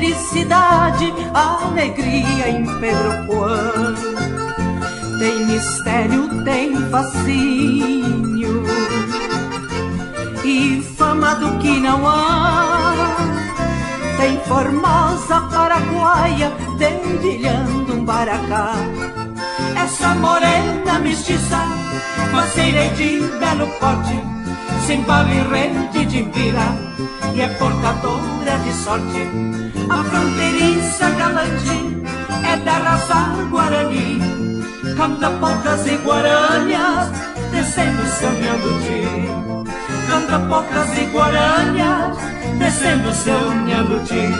felicidade, alegria em Pedro Juan. Tem mistério, tem fascínio e fama do que não há. Tem formosa paraguaia dedilhando um baracá. Essa morena mestiça, faceira de belo porte, sem bala e rede de vira, e é portadora de sorte. A fronteiriça galante é da raça Guarani, canta polcas e guaranias, descendo seu Nhanduti. Canta polcas e guaranias, descendo seu Nhanduti.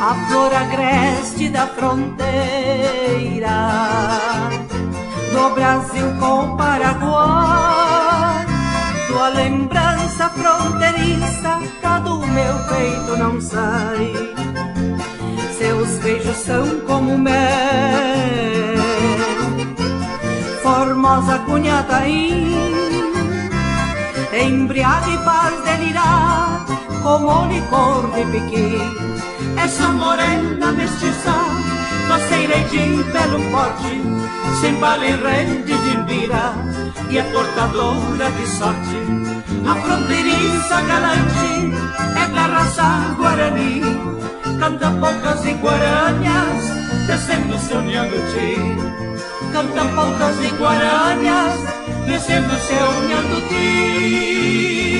A flor agreste da fronteira do Brasil com o Paraguai, tua lembrança fronteiriça cá do meu peito não sai. Seus beijos são como mel, formosa cunhataí, embriaga e faz delirar como licor de piqui. Essa morena mestiça, faceira e de belo porte, sem bala e rede de vira, e é portadora de sorte. A fronteiriça galante é da raça Guarani, canta polcas e guaranias, descendo seu Nhanduti. Canta polcas e guaranias, descendo seu Nhanduti.